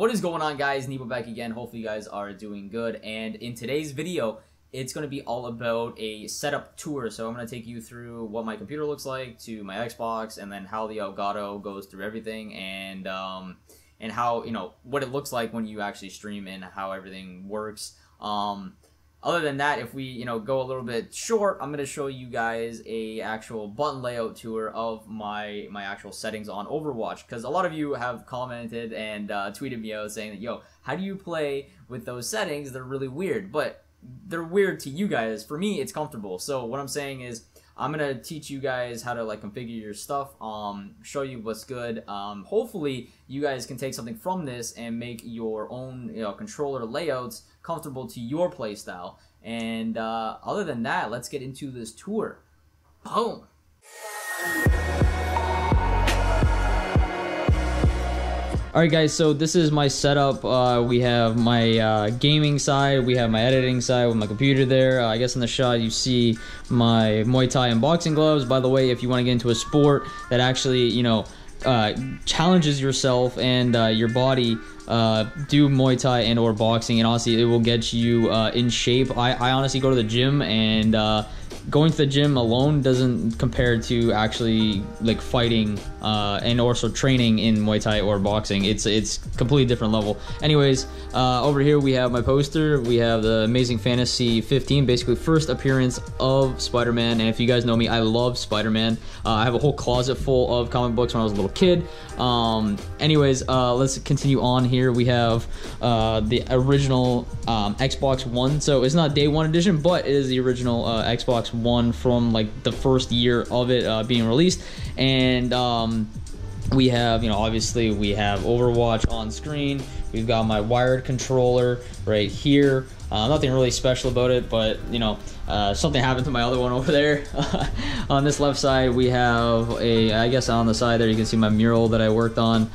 What is going on, guys? NeBo back again. Hopefully you guys are doing good, and in today's video it's going to be all about a setup tour. So I'm going to take you through what my computer looks like to my Xbox, and then how the Elgato goes through everything, and how, you know, what it looks like when you actually stream and how everything works. Other than that, if we, you know, go a little bit short, I'm going to show you guys a actual button layout tour of my actual settings on Overwatch, because a lot of you have commented and tweeted me out saying that, yo, how do you play with those settings? They're really weird, but they're weird to you guys. For me, it's comfortable. So what I'm saying is, I'm gonna teach you guys how to like configure your stuff, show you what's good. Hopefully you guys can take something from this and make your own, you know, controller layouts comfortable to your playstyle. And other than that, let's get into this tour. Boom. Alright guys, so this is my setup. We have my gaming side, we have my editing side with my computer there. I guess in the shot you see my Muay Thai and boxing gloves. By the way, if you want to get into a sport that actually, you know, challenges yourself and your body, do Muay Thai and or boxing, and honestly it will get you in shape. I honestly go to the gym, and going to the gym alone doesn't compare to actually like fighting and also training in Muay Thai or boxing. It's completely different level. Anyways, over here we have my poster. We have the Amazing Fantasy 15, basically first appearance of Spider-Man. And if you guys know me, I love Spider-Man. I have a whole closet full of comic books when I was a little kid. Anyways, let's continue on here. We have the original Xbox One. So it's not day one edition, but it is the original Xbox One from like the first year of it being released. And we have, you know, obviously we have Overwatch on screen. We've got my wired controller right here. Nothing really special about it, but you know, something happened to my other one over there. On this left side we have I guess on the side there you can see my mural that I worked on.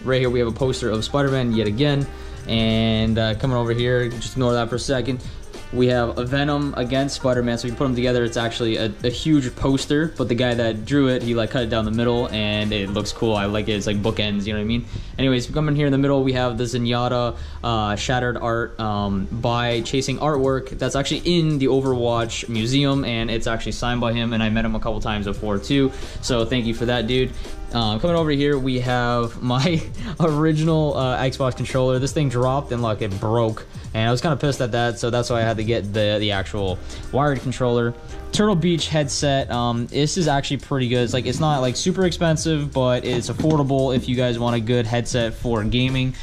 Right here we have a poster of Spider-Man yet again. And coming over here, just ignore that for a second, we have a Venom against Spider-Man. So if you put them together, it's actually a huge poster, but the guy that drew it, he like cut it down the middle, and it looks cool. I like it. It's like bookends, you know what I mean? Anyways, we come in here in the middle, we have the Zenyatta shattered art by Chasing Artwork. That's actually in the Overwatch museum, and it's actually signed by him, and I met him a couple times before too, so thank you for that, dude. Coming over here, we have my original Xbox controller. This thing dropped and look, it broke, and I was kind of pissed at that, so that's why I had to get the actual wired controller. Turtle Beach headset. This is actually pretty good. It's like, it's not like super expensive, but it's affordable if you guys want a good headset for gaming.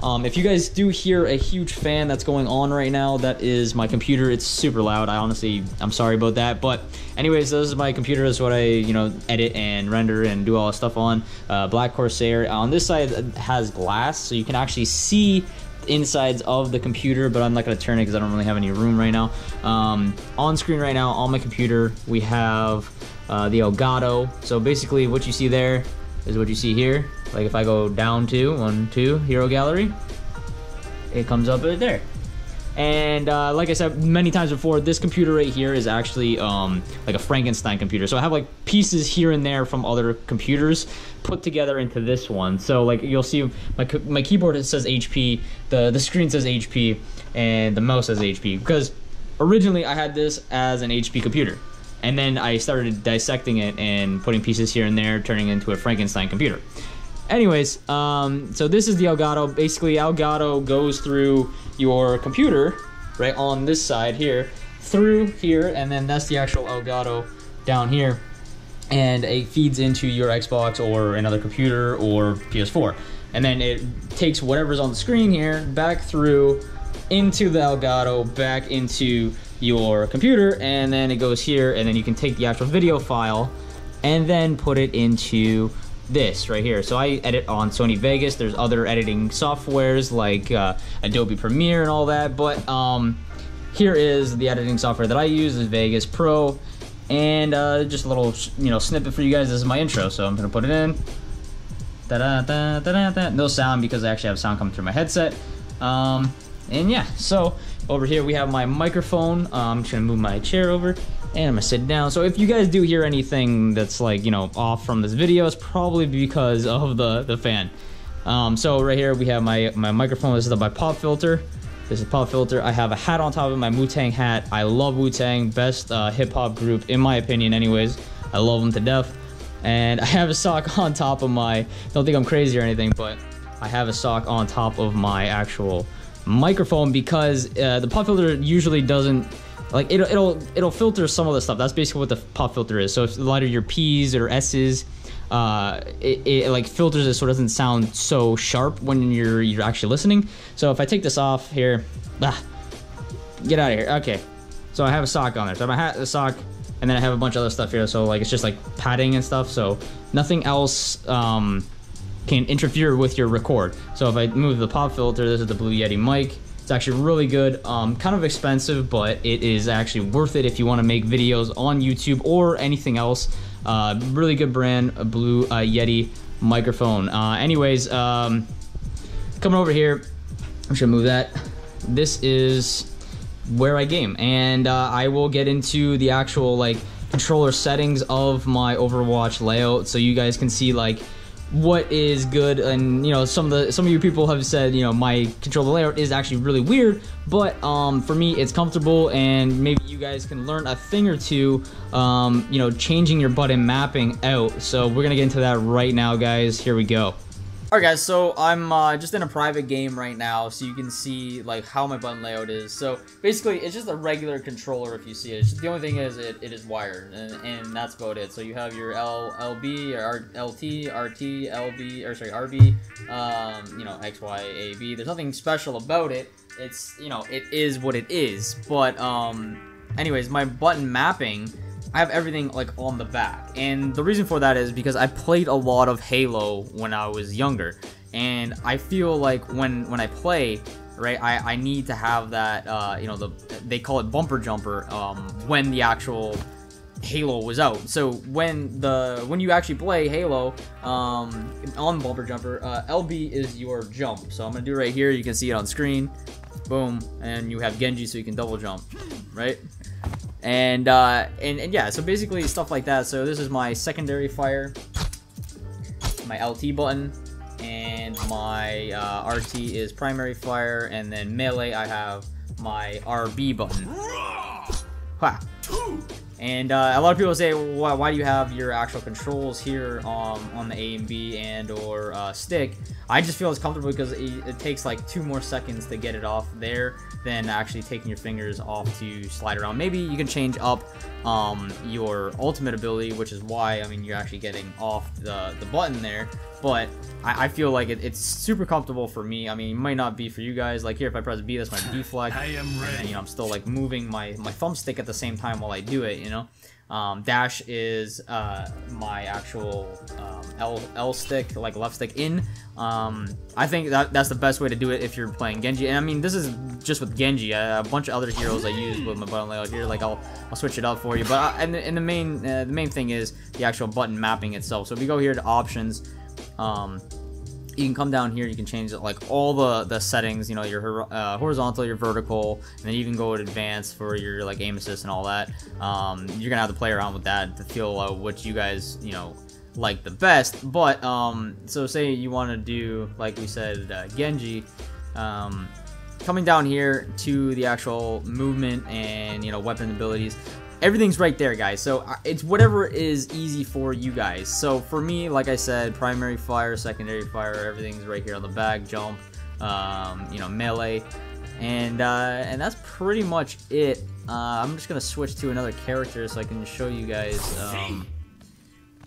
If you guys do hear a huge fan that's going on right now, that is my computer. It's super loud. I'm sorry about that. But anyways, this is my computer. This is what I, you know, edit and render and do all this stuff on. Black Corsair. On this side it has glass, so you can actually see insides of the computer, but I'm not going to turn it because I don't really have any room right now. On screen right now on my computer we have the Elgato. So basically what you see there is what you see here. Like if I go down to 1, 2 Hero Gallery, it comes up right there. And like I said many times before, this computer right here is actually like a Frankenstein computer. So I have like pieces here and there from other computers put together into this one. So like you'll see my keyboard, it says HP, the screen says HP, and the mouse says HP, because originally I had this as an HP computer, and then I started dissecting it and putting pieces here and there, turning it into a Frankenstein computer. Anyways, so this is the Elgato. Basically, Elgato goes through your computer, right on this side here, through here, and then that's the actual Elgato down here, and it feeds into your Xbox or another computer or PS4. And then it takes whatever's on the screen here back through into the Elgato, back into your computer, and then it goes here, and then you can take the actual video file and then put it into this right here. So I edit on Sony Vegas. There's other editing softwares like Adobe Premiere and all that, but here is the editing software that I use, is Vegas Pro. And just a little, you know, snippet for you guys. This is my intro, so I'm gonna put it in. Da-da-da-da-da-da. No sound because I actually have sound coming through my headset. And yeah, so over here we have my microphone. I'm just gonna move my chair over, and I'm gonna sit down. So if you guys do hear anything that's like, you know, off from this video, it's probably because of the fan. So right here we have my microphone. This is my pop filter. This is pop filter. I have a hat on top of my Wu-Tang hat. I love Wu-Tang, best hip-hop group in my opinion anyways. I love them to death. And I have a sock on top of my, don't think I'm crazy or anything, but I have a sock on top of my actual microphone because the pop filter usually doesn't, like, it'll filter some of the stuff. That's basically what the pop filter is. So if a lot of your P's or S's, it like filters it so it doesn't sound so sharp when you're actually listening. So if I take this off here, get out of here. Okay, so I have a sock on there. So I have a hat, a sock, and then I have a bunch of other stuff here. So like it's just like padding and stuff. So nothing else can interfere with your record. So if I move the pop filter, this is the Blue Yeti mic. It's actually really good, kind of expensive, but it is actually worth it if you want to make videos on YouTube or anything else. Really good brand, a Blue Yeti microphone. Anyways, coming over here, I'm just gonna move that. This is where I game, and I will get into the actual like controller settings of my Overwatch layout, so you guys can see like what is good. And you know, some of you people have said, you know, my controller layout is actually really weird, but for me it's comfortable, and maybe you guys can learn a thing or two, you know, changing your button mapping out. So we're gonna get into that right now, guys. Here we go. Alright guys, so I'm just in a private game right now, so you can see like how my button layout is. So basically it's just a regular controller if you see it. It's just, the only thing is it is wired, and that's about it. So you have your LB or LT, RT, LB, or sorry, RB, you know, X, Y, A, B. There's nothing special about it. It's, you know, it is what it is. But anyways, my button mapping, I have everything like on the back, and the reason for that is because I played a lot of Halo when I was younger, and I feel like when I play, right, I need to have that, you know, they call it bumper jumper when the actual Halo was out. So when you actually play Halo on bumper jumper, LB is your jump. So I'm gonna do it right here. You can see it on screen. Boom, and you have Genji, so you can double jump, right? And yeah, so basically stuff like that. So this is my secondary fire, my LT button, and my RT is primary fire, and then melee I have my RB button. Ha. And a lot of people say, well, why do you have your actual controls here on the A and B and or stick? I just feel it's comfortable because it takes like 2 more seconds to get it off there than actually taking your fingers off to slide around. Maybe you can change up your ultimate ability, which is why, I mean, you're actually getting off the button there. But I feel like it's super comfortable for me. I mean, it might not be for you guys. Like here, if I press B, that's my deflect. I am ready. And, you know, I'm still like moving my thumbstick at the same time while I do it, you know. Dash is my actual L stick, like left stick in. I think that's the best way to do it if you're playing Genji. And I mean, this is just with Genji. A bunch of other heroes I use with my button layout here. Like I'll switch it up for you. But and the main thing is the actual button mapping itself. So if we go here to options, you can come down here, you can change it, like all the settings, you know, your horizontal, your vertical, and then you can go to advanced for your like aim assist and all that. You're gonna have to play around with that to feel what you guys, you know, like the best. But so say you want to do, like we said, Genji, coming down here to the actual movement and, you know, weapon abilities, everything's right there, guys. So it's whatever is easy for you guys. So for me, like I said, primary fire, secondary fire, everything's right here on the back. Jump, you know, melee, and that's pretty much it. I'm just gonna switch to another character so I can show you guys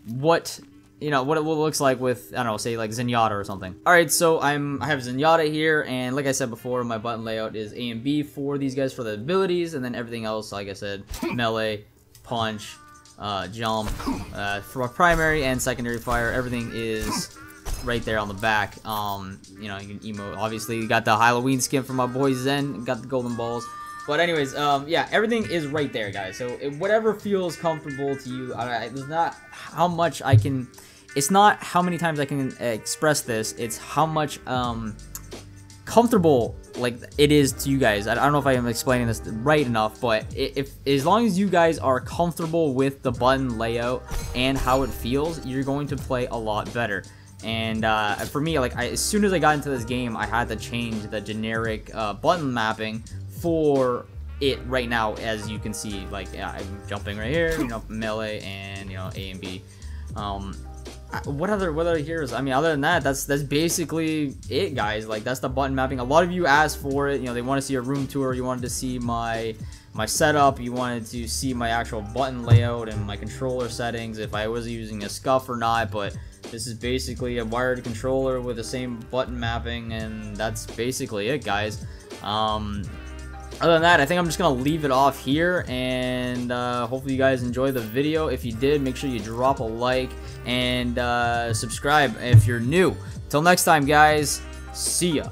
what, you know, what it looks like with, I don't know, say like Zenyatta or something. Alright, so I have Zenyatta here, and like I said before, my button layout is A and B for these guys for the abilities, and then everything else, like I said, melee, punch, jump, for primary and secondary fire, everything is right there on the back. You know, you can emote. Obviously, you got the Halloween skin for my boy Zen, got the golden balls. But anyways, yeah, everything is right there, guys. So whatever feels comfortable to you. There's not how much I can. It's not how many times I can express this. It's how much comfortable like it is to you guys. I don't know if I am explaining this right enough, but if as long as you guys are comfortable with the button layout and how it feels, you're going to play a lot better. And for me, like, as soon as I got into this game, I had to change the generic button mapping for it right now. As you can see, like, I'm jumping right here, you know, melee and, you know, A and B. What other heroes? I mean, other than that, that's basically it, guys. Like, that's the button mapping. A lot of you asked for it. You know, they want to see a room tour. You wanted to see my setup. You wanted to see my actual button layout and my controller settings, if I was using a scuff or not. But this is basically a wired controller with the same button mapping, and that's basically it, guys. Other than that, I think I'm just gonna leave it off here, and hopefully you guys enjoy the video. If you did, make sure you drop a like and subscribe if you're new. Till next time, guys, see ya.